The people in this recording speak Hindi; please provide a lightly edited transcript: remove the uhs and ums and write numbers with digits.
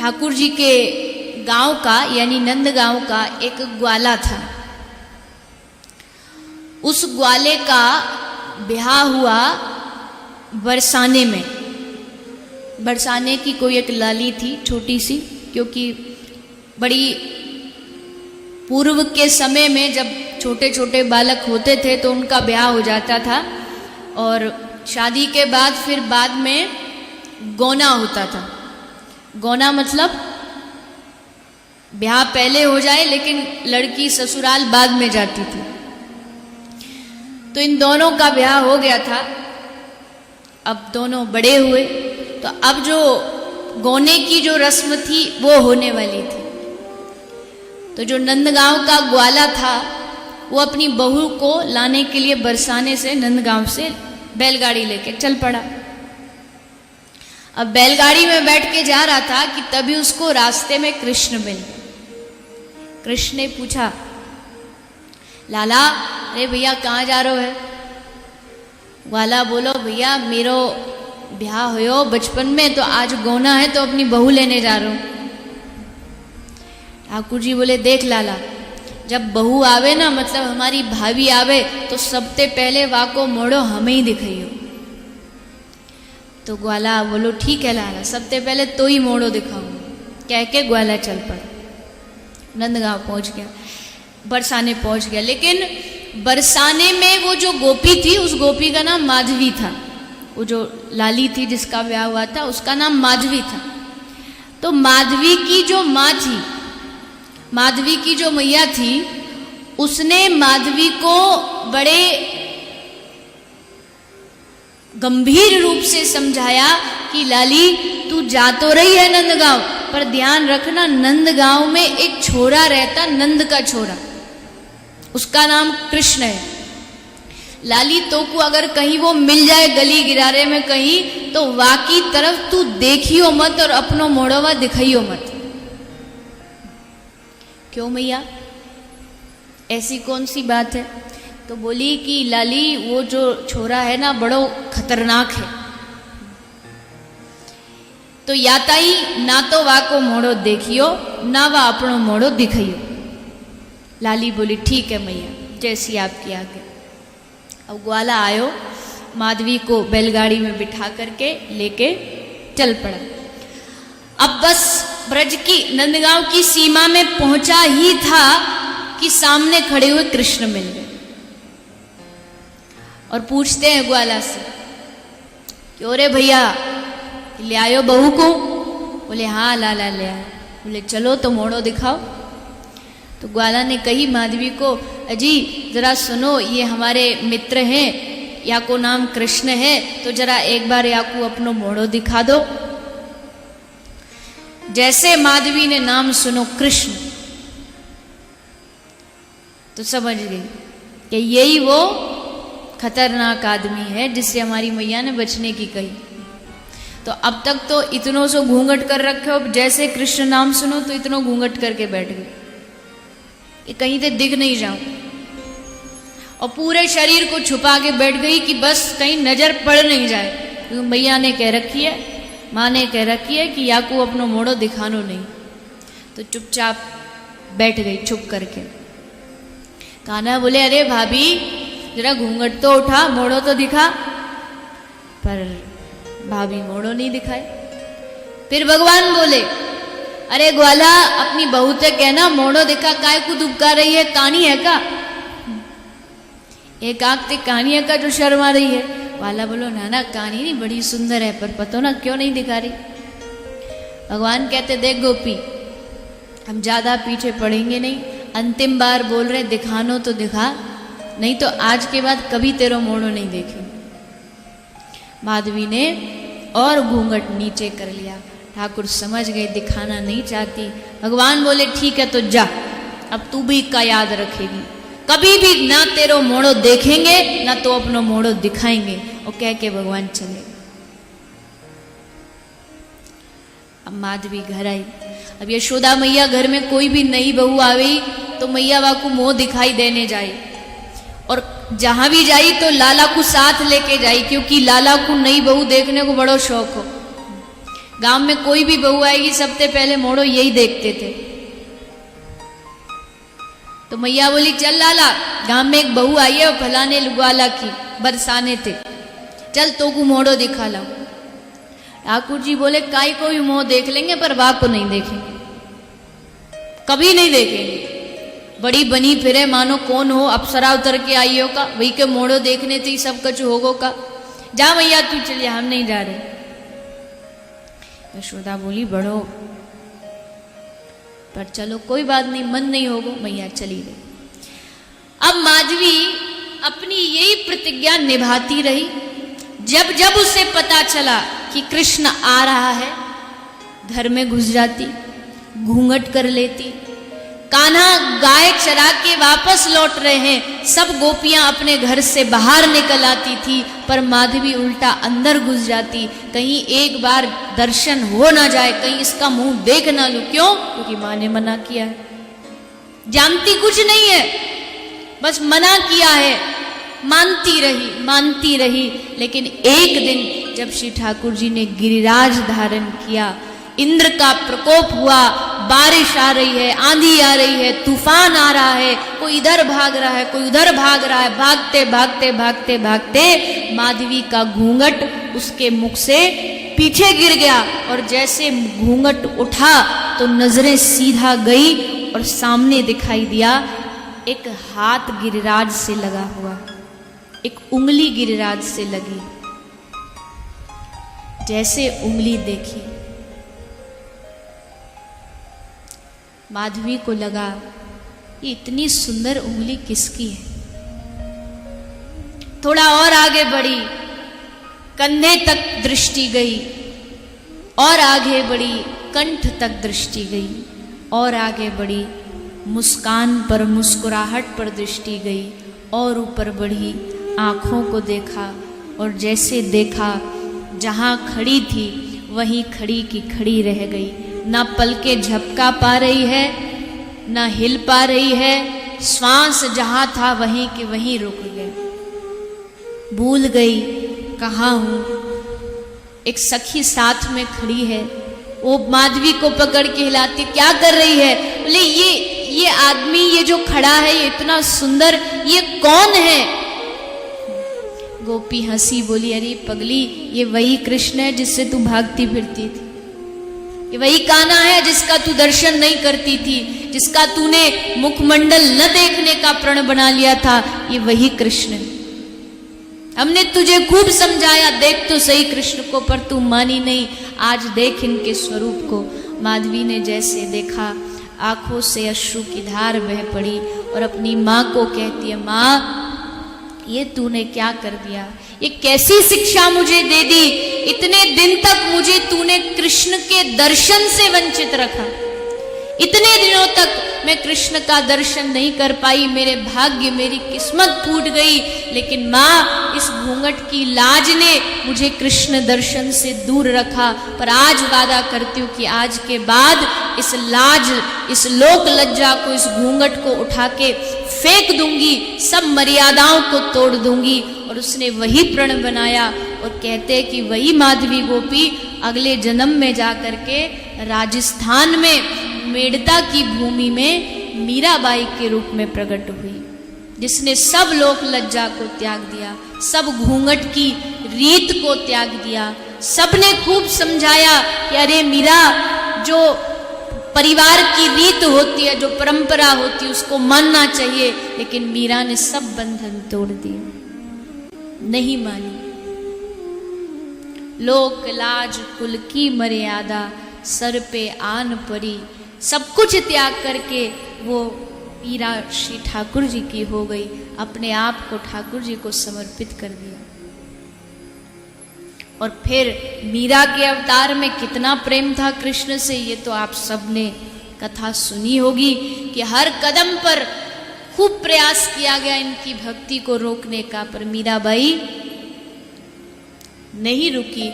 ठाकुर जी के गांव का यानी नंदगांव का एक ग्वाला था। उस ग्वाले का ब्याह हुआ बरसाने में। बरसाने की कोई एक लाली थी छोटी सी, क्योंकि बड़ी पूर्व के समय में जब छोटे छोटे बालक होते थे तो उनका ब्याह हो जाता था और शादी के बाद फिर बाद में गौना होता था। गौना मतलब ब्याह पहले हो जाए लेकिन लड़की ससुराल बाद में जाती थी। तो इन दोनों का ब्याह हो गया था। अब दोनों बड़े हुए तो अब जो गौने की जो रस्म थी वो होने वाली थी। तो जो नंदगांव का ग्वाला था वो अपनी बहू को लाने के लिए बरसाने से नंदगांव से बैलगाड़ी लेके चल पड़ा। अब बैलगाड़ी में बैठ के जा रहा था कि तभी उसको रास्ते में कृष्ण मिल गए। कृष्ण ने पूछा, लाला अरे भैया कहाँ जा रहे हो है? ग्वाला बोलो, भैया मेरो ब्याह हो बचपन में तो आज गौना है तो अपनी बहू लेने जा रहा हूँ। ठाकुर जी बोले, देख लाला, जब बहू आवे ना मतलब हमारी भाभी आवे तो सबसे पहले वाको मोड़ो हमें ही दिखाइयो। तो ग्वाला बोलो, ठीक है लाला, सबसे पहले तो ही मोड़ो दिखाऊंगा। कह के ग्वाला चल पड़ा। नंदगांव पहुंच गया, बरसाने पहुंच गया। लेकिन बरसाने में वो जो गोपी थी उस गोपी का नाम माधवी था। वो जो लाली थी जिसका ब्याह हुआ था उसका नाम माधवी था। तो माधवी की जो माँ थी, माधवी की जो मैया थी, उसने माधवी को बड़े गंभीर रूप से समझाया कि लाली तू जा तो रही है नंदगांव, पर ध्यान रखना नंदगांव में एक छोरा रहता, नंद का छोरा, उसका नाम कृष्ण है। लाली तो को अगर कहीं वो मिल जाए गली गिरारे में कहीं तो वाकी तरफ तू देखियो मत और अपनो मोड़वा दिखाइयो मत। क्यों मैया, ऐसी कौन सी बात है? तो बोली कि लाली वो जो छोरा है ना बड़ो खतरनाक है, तो याताई ना तो वाको मोड़ो देखियो ना वा अपनो मोड़ो दिखाइयो। लाली बोली, ठीक है मैया, जैसी आपकी आज्ञा। अब ग्वाला आयो, माधवी को बैलगाड़ी में बिठा करके लेके चल पड़ा। अब बस ब्रज की नंदगांव की सीमा में पहुंचा ही था कि सामने खड़े हुए कृष्ण मिल गए और पूछते हैं ग्वाला से, क्यों रे भैया ले आयो बहू को? बोले, हाँ लाला ले आयो। बोले, चलो तो मोड़ो दिखाओ। तो ग्वाला ने कही माधवी को, अजी जरा सुनो, ये हमारे मित्र हैं, या को नाम कृष्ण है, तो जरा एक बार या को अपनो मोड़ो दिखा दो। जैसे माधवी ने नाम सुनो कृष्ण, तो समझ गई कि यही वो खतरनाक आदमी है जिससे हमारी मैया ने बचने की कही। तो अब तक तो इतनों से घूंघट कर रखे हो, जैसे कृष्ण नाम सुनो तो इतनों घूंघट करके बैठ गए कि कहीं से दिख नहीं जाऊं, और पूरे शरीर को छुपा के बैठ गई कि बस कहीं नजर पड़ नहीं जाए। क्योंकि मैया ने कह रखी है, माँ ने कह रखी है कि याकू अपनो मोड़ो दिखानो नहीं। तो चुपचाप बैठ गई छुप करके। कान्हा बोले, अरे भाभी जरा घूंघट तो उठा, मोड़ो तो दिखा। पर भाभी मोड़ो नहीं दिखाए। फिर भगवान बोले, अरे ग्वाला अपनी बहू से कहना मोड़ो दिखा, काय को दुबका रही है, कहानी है का? एक आंख ते कहानी है का जो शर्मा रही है? वाला बोलो, ना ना कहानी नहीं, बड़ी सुंदर है, पर पतो ना क्यों नहीं दिखा रही। भगवान कहते, देख गोपी, हम ज्यादा पीछे पड़ेंगे नहीं, अंतिम बार बोल रहे दिखानो तो दिखा, नहीं तो आज के बाद कभी तेरो मोड़ो नहीं देखेंगे। माधवी ने और घूंघट नीचे कर लिया। ठाकुर समझ गए दिखाना नहीं चाहती। भगवान बोले, ठीक है तो जा, अब तू भी का याद रखेगी, कभी भी ना तेरो मोड़ो देखेंगे ना तो अपनो मोड़ो दिखाएंगे। और कह के भगवान चले। अब माधवी घर आई। अब यशोदा मैया घर में कोई भी नई बहू आवे तो मैया बा को मुंह दिखाई देने जाए, और जहां भी जाई तो लाला को साथ लेके जाई, क्योंकि लाला को नई बहू देखने को बड़ो शौक हो। गांव में कोई भी बहू आएगी सबसे पहले मोड़ो यही देखते थे। तो मैया बोली चल लाला, गांव में एक बहू आई है फलाने लुगाला की, बरसाने थे, चल तो को मोड़ो दिखा लाओ। ठाकुर जी बोले काई को भी मोह देख लेंगे पर वाह को नहीं देखेंगे, कभी नहीं देखेंगे। बड़ी बनी फिरे मानो कौन हो, अप्सरा उतर के आई हो का, वही के मोड़ो देखने थे सब कुछ होगो का। जा मैया तू चलिए, हम नहीं जा रहे। यशोदा बोली बढ़ो, पर चलो कोई बात नहीं, मन नहीं होगा। मैया चली गई। अब माधवी अपनी यही प्रतिज्ञा निभाती रही। जब जब उसे पता चला कि कृष्ण आ रहा है, घर में घुस जाती, घूंघट कर लेती। कान्हा गाय चरा के वापस लौट रहे हैं, सब गोपियां अपने घर से बाहर निकल आती थी, पर माधवी उल्टा अंदर घुस जाती। कहीं एक बार दर्शन हो ना जाए, कहीं इसका मुंह देख ना लूं। क्यों? क्योंकि मां ने मना किया है। जानती कुछ नहीं है, बस मना किया है। मानती रही। लेकिन एक दिन जब श्री ठाकुर जी ने गिरिराज धारण किया, इंद्र का प्रकोप हुआ, बारिश आ रही है, आंधी आ रही है, तूफान आ रहा है, कोई इधर भाग रहा है, कोई उधर भाग रहा है। भागते माधवी का घूंघट उसके मुख से पीछे गिर गया, और जैसे घूंघट उठा तो नजरें सीधा गई और सामने दिखाई दिया एक हाथ गिरिराज से लगा हुआ, एक उंगली गिरिराज से लगी। जैसे उंगली देखी, माधवी को लगा ये इतनी सुंदर उंगली किसकी है। थोड़ा और आगे बढ़ी, कंधे तक दृष्टि गई, और आगे बढ़ी, कंठ तक दृष्टि गई, और आगे बढ़ी, मुस्कान पर, मुस्कुराहट पर दृष्टि गई, और ऊपर बढ़ी, आंखों को देखा, और जैसे देखा जहां खड़ी थी वहीं खड़ी की खड़ी रह गई। ना पलके झपका पा रही है, ना हिल पा रही है, श्वास जहां था वहीं के वहीं रुक गए। भूल गई कहाँ हूं। एक सखी साथ में खड़ी है, वो माधवी को पकड़ के हिलाती, क्या कर रही है? बोले ये आदमी, ये जो खड़ा है, ये इतना सुंदर, ये कौन है? गोपी हंसी, बोली अरे पगली, ये वही कृष्ण है जिससे तू भागती फिरती थी, ये वही कान्हा है जिसका तू दर्शन नहीं करती थी, जिसका तूने मुखमंडल न देखने का प्रण बना लिया था, ये वही कृष्ण है। हमने तुझे खूब समझाया, देख तो सही कृष्ण को, पर तू मानी नहीं। आज देख इनके स्वरूप को। माधवी ने जैसे देखा, आंखों से अश्रु की धार बह पड़ी, और अपनी माँ को कहती है, माँ ये तूने क्या कर दिया? ये कैसी शिक्षा मुझे दे दी? इतने दिन तक मुझे तूने कृष्ण के दर्शन से वंचित रखा, इतने दिनों तक मैं कृष्ण का दर्शन नहीं कर पाई, मेरे भाग्य, मेरी किस्मत फूट गई। लेकिन माँ, इस घूंघट की लाज ने मुझे कृष्ण दर्शन से दूर रखा, पर आज वादा करती हूँ कि आज के बाद इस लाज, इस लोक लज्जा को, इस घूंघट को उठा के फेंक दूंगी, सब मर्यादाओं को तोड़ दूंगी। और उसने वही प्रण बनाया, और कहते कि वही माधवी गोपी अगले जन्म में जाकर के राजस्थान में मेड़ता की भूमि में मीराबाई के रूप में प्रकट हुई, जिसने सब लोक लज्जा को त्याग दिया, सब घूंघट की रीत को त्याग दिया। सबने खूब समझाया कि अरे मीरा, जो परिवार की रीत होती है, जो परंपरा होती है, उसको मानना चाहिए। लेकिन मीरा ने सब बंधन तोड़ दिए, नहीं मानी। लोक लाज कुल की मर्यादा सर पे आन पड़ी, सब कुछ त्याग करके वो मीरा श्री ठाकुर जी की हो गई, अपने आप को ठाकुर जी को समर्पित कर दिया। और फिर मीरा के अवतार में कितना प्रेम था कृष्ण से, ये तो आप सबने कथा सुनी होगी कि हर कदम पर खूब प्रयास किया गया इनकी भक्ति को रोकने का, पर मीराबाई नहीं रुकी।